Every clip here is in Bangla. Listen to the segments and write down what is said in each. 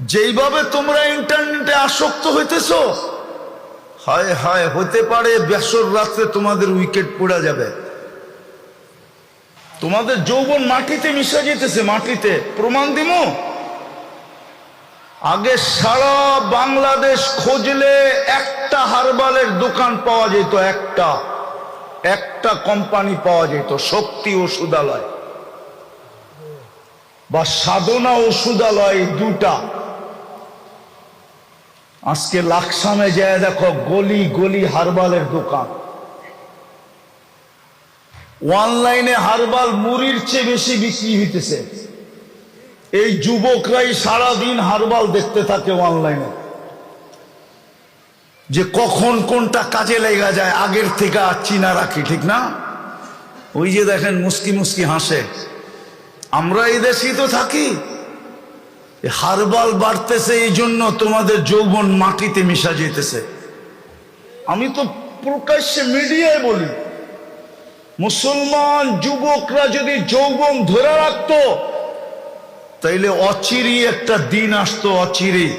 যেইভাবে তোমরা ইন্টারনেটে আসক্ত হইতেছ, হায় হায়, হতে পারে বেসর রাত্রে তোমাদের উইকেট পড়ে যাবে, তোমাদের যৌবন মাটিতে মিশে যেতেছে। মাটিতে প্রমাণ দিমু। আগে সারা বাংলাদেশ খুঁজলে একটা হারবালের দোকান পাওয়া যেত, একটা কোম্পানি পাওয়া যেত, শক্তি ওষুধালয় বা সাধনা ওষুধালয়, দুটা। আজকে লাকসামে যায় দেখো, গলি গলি হারবালের দোকান। অনলাইনে হারবাল মুড়ির চেয়ে বেশি বিক্রি হইতেছে। এই যুবকরাই সারাদিন হারবাল দেখতে থাকে অনলাইনে, যে কখন কোনটা কাজে লেগে যায় আগের থেকে আর চিনা রাখি, ঠিক না? ওই যে দেখেন মুস্কি মুস্কি হাসে। আমরা এই দেশেই তো থাকি। হারবাল বাড়তেছে, এই জন্য তোমাদের যৌবন মাটিতে মিশা যেতেছে। আমি তো প্রকাশ্যে মিডিয়ায় বলি, মুসলমান যুবকরা যদি যৌবন ধরে রাখতো, তাইলে অচিরেই একটা দিন আসতো, অচিরেই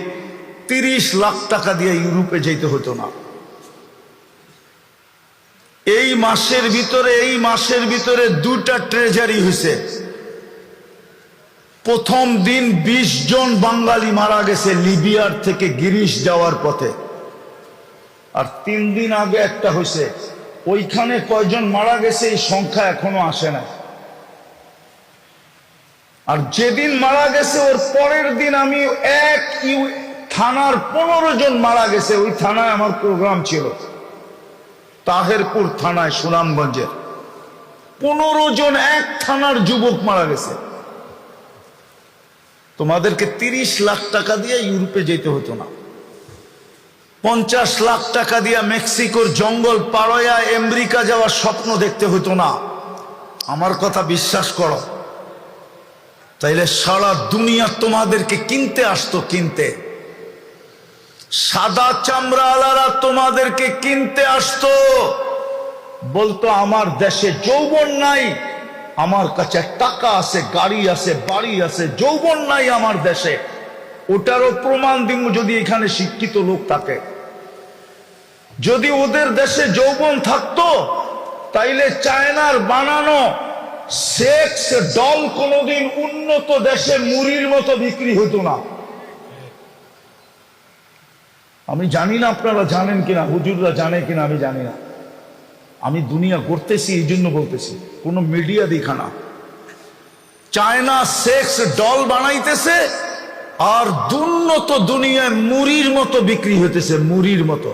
30 লাখ টাকা দিয়ে ইউরোপে যেতে হতো না। এই মাসের ভিতরে দুটা ট্রেজারি হয়েছে। প্রথম দিন 20 জন বাঙালি মারা গেছে লিবিয়ার থেকে গ্রিস যাওয়ার পথে। আর 3 দিন আগে একটা হয়েছে, ওইখানে কয়জন মারা গেছে এই সংখ্যা এখনো আসে না। আর যেদিন মারা গেছে ওর পরের দিন আমি এক থানার 15 জন মারা গেছে, ওই থানায় আমার প্রোগ্রাম ছিল, তাহেরপুর থানায়, সুনামগঞ্জের। 15 জন এক থানার যুবক মারা গেছে। তোমাদেরকে 30 লাখ টাকা দিয়ে ইউরোপে যেতে হতো না, 50 লাখ টাকা দিয়ে মেক্সিকোর জঙ্গল পাড়য়া আমেরিকা যাওয়ার স্বপ্ন দেখতে হতো না। আমার কথা বিশ্বাস করো। তাইলে সারা দুনিয়া তোমাদেরকে কিনতে আসতো, কিনতে। সাদা চামড়াওয়ালারা তোমাদেরকে কিনতে আসতো, বলতো আমার দেশে যৌবন নাই, আমার কাছে টাকা আছে, গাড়ি আছে, বাড়ি আছে, যৌবন নাই আমার দেশে। ওটারও প্রমাণ দিব যদি এখানে শিক্ষিত লোক থাকে। যদি ওদের দেশে যৌবন থাকতো, তাইলে চায়নার বানানো সেক্স ডল কোনোদিন উন্নত দেশে মুড়ির মতো বিক্রি হতো না। আমি জানি না আপনারা জানেন কিনা, হুজুররা জানে কিনা আমি জানি না। আমি দুনিয়া করতেছি এই জন্য বলতেছি, কোন মিডিয়া দেখা না। চায়না সেক্স ডল বানাইতেছে আর উন্নত দুনিয়ায় মুড়ির মতো বিক্রি হইতেছে, মুড়ির মতো।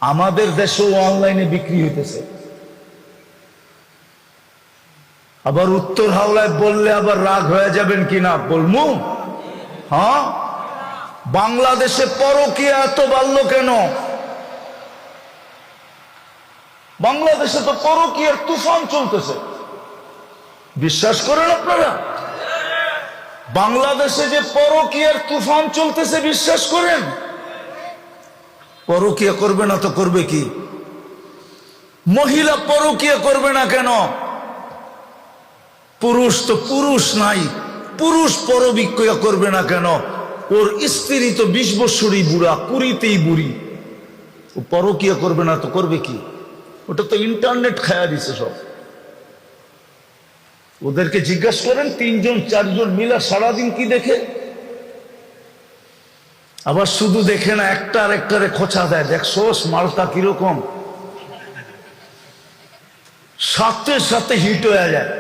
আমাদের দেশেও অনলাইনে বিক্রি হইতেছে। আবার উত্তর হাওলায় বললে আবার রাগ হয়ে যাবেন কিনা বলমু? হ্যাঁ, বাংলাদেশে পরকীয়া এত বাড়লো কেন? বাংলাদেশে তো পরকীয়ার তুফান চলতেছে, বিশ্বাস করেন আপনারা? বাংলাদেশে যে পরকীয়ার তুফান চলতেছে, বিশ্বাস করেন? পরকীয়া করবে না তো করবে কি? মহিলা পরকীয়া করবে না কেন? পুরুষ তো পুরুষ নাই, পুরুষ পরবিক্রিয়া করবে না কেন? ওর স্ত্রী তো 20 বছরই বুড়া, 20তেই বুড়ি, ও পরকীয়া করবে না তো করবে কি? ওটা তো ইন্টারনেট খায়া দিছে সব। ওদেরকে জিজ্ঞাসা করেন, 3 জন 4 জন মিলা সারাদিন কি দেখে? আবার শুধু দেখে না, একটা আর একটারে খোঁচা দেয়, দেখছোস মালটা কিরকম, সাথে সাথে হিট হয়ে যায়।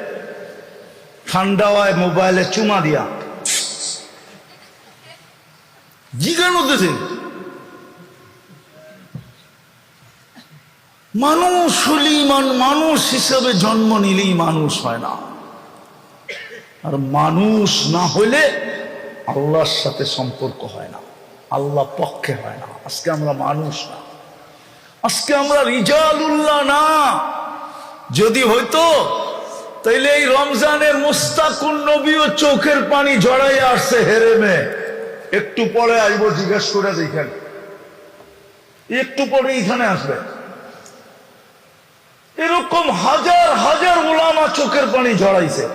ঠান্ডা হয় মোবাইলে চুমা দিয়া, জিজ্ঞানো দেখে। মানুষ হলেই মানুষ হিসেবে জন্ম নিলেই মানুষ হয় না। আর মানুষ না হলে আল্লাহর সাথে সম্পর্ক হয় না, আল্লাহ পক্ষে হয় না। আজকে আমরা মানুষ না, আজকে আমরা রিজালুল্লাহ না। যদি হইতো তাইলে এই রমজানের মুস্তাকুন নবীও চোখের পানি ঝরাইয়া আসছে হেরেমে। একটু পরে আসবো, জিজ্ঞেস করে দেখেন, একটু পরে এখানে আসবে। এরকম হাজার হাজার উলামা চোখের পানি ঝরাইছে,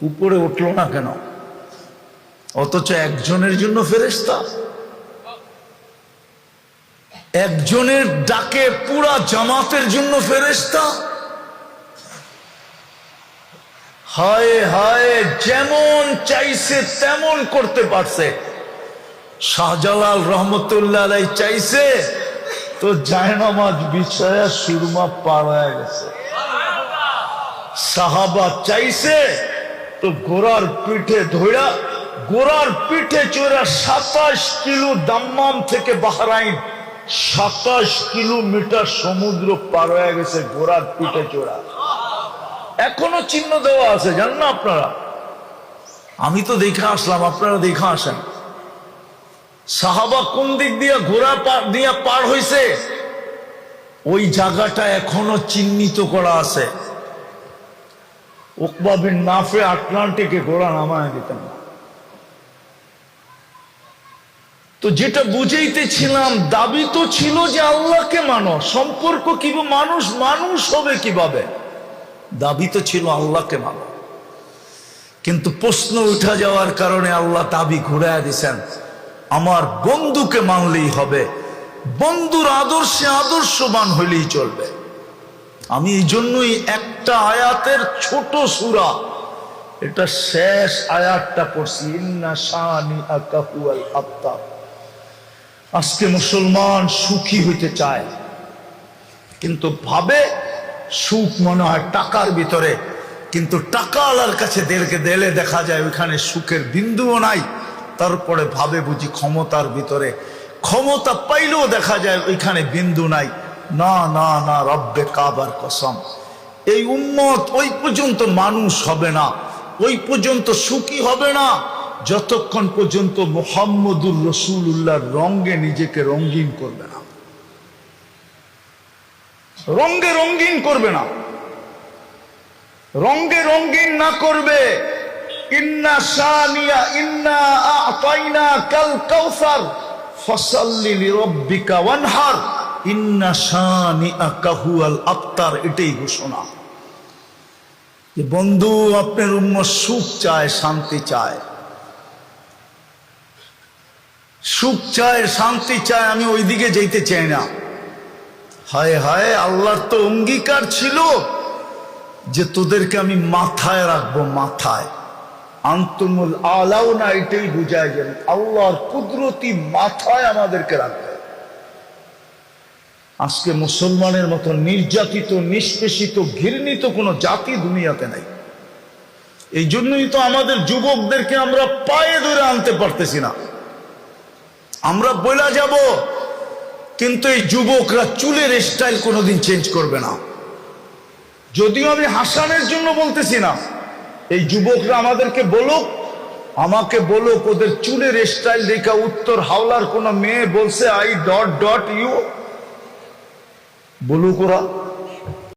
উপরে উঠলো না কেন? অথচ একজনের জন্য ফেরেশতা, একজনের ডাকে পুরা জামাতের জন্য ফেরেশতা। হায় হায়, যেমন চাইছে তেমন করতে পারছে। শাহজালাল রহমতুল্লাহ আলাইহি চাইছে তো জায়নামাজ বিছায়া সুরমা পার হয়ে গেছে। সাহাবা চাইছে তো ঘোড়ার পিঠে ধইরা, ঘোড়ার পিঠে চড়া 27 কিলো দাম্মাম থেকে বাহরাইন 27 কিলোমিটার সমুদ্র পার হয়ে গেছে ঘোড়ার পিঠে চড়া। এখনো চিহ্ন দেওয়া আছে, জানেন না আপনারা? আমি তো দেখে আসলাম, আপনারা দেখে আসেন। সাহাবা কোন দিক দিয়ে ঘোড়া দিয়ে পার হইছে ওই জায়গাটা এখনো চিহ্নিত করা আছে। উকবা বিন নাফে আটলান্টিকে ঘোড়া নামায় দিতেন না। তো যেটা বুঝাইতেছিলাম, দাবি তো ছিল যে আল্লাহকে মানো, সম্পর্ক কিভাবে মানুষ মানুষ হবে কিভাবে, দাবি তো ছিল আল্লাহকে মানো। কিন্তু প্রশ্ন উঠা যাওয়ার কারণে আল্লাহ দাবি ঘুরাইয়া দিছেন, আমার বন্ধুকে মানলেই হবে, বন্ধুর আদর্শে আদর্শবান হইলেই চলবে। আমি এই জন্যই একটা আয়াতের ছোট সূরা, এটা শেষ আয়াতটা পড়ছি, ইন্না শানিআকা হুয়াল আবতার। আজকে মুসলমান সুখী হইতে চায়, কিন্তু ভাবে সুখ মনে হয় টাকার ভিতরে, কিন্তু টাকাওয়ালার কাছে দিলে দেখা যায় ওইখানে সুখের বিন্দুও নাই। তারপরে ভাবে বুঝি ক্ষমতার ভিতরে, ক্ষমতা পাইলেও দেখা যায় ওইখানে বিন্দু নাই। না না না, রব্বে কাবার কসম, এই উম্মত ওই পর্যন্ত মানুষ হবে না, ওই পর্যন্ত সুখী হবে না যতক্ষণ পর্যন্ত মুহাম্মদুর রাসূলুল্লাহর রঙে নিজেকে রঙিন করবে না, রঙে রঙিন করবে না, রঙে রঙিন না করবে। ইন্না শানিয়া ইন্না আ'তাইনা কাল কাউসার ফাসাল্লি লিরাব্বিকা ওয়ানহার ইন্না শানিআকা হুয়াল আবতার। এটাই ঘোষণা যে বন্ধু আপনার উম্মত সুখ চায়, শান্তি চায়, সুখ চায়, শান্তি চায়। আমি ওইদিকে যেতে চাই না। হায় হায়, আল্লাহর তো অঙ্গীকার ছিল যে তোদেরকে আমি মাথায় রাখবো, মাথায়। আনতুমুল আলাউনা, এটাই বুঝায় যে আল্লাহর কুদরতি মাথায় আমাদেরকে রাখবে। আজকে মুসলমানের মতো নির্যাতিত, নিষ্পেষিত, ঘৃণিত কোনো জাতি দুনিয়াতে নাই। এই জন্যই তো আমাদের যুবকদেরকে আমরা পায়ে ধরে আনতে পারতেছি না। আমরা বইলা যাব, কিন্তু এই যুবকরা চুলের স্টাইল কোনোদিন চেঞ্জ করবে না। যদিও আমি হাসানের জন্য বলতেছি না, এই যুবকরা আমাদেরকে বলুক, আমাকে বলুক, ওদের চুলের স্টাইল দেখা উত্তর হাওলার কোন মেয়ে বলছে আই ডট ডট ইউ, বলুক ওরা।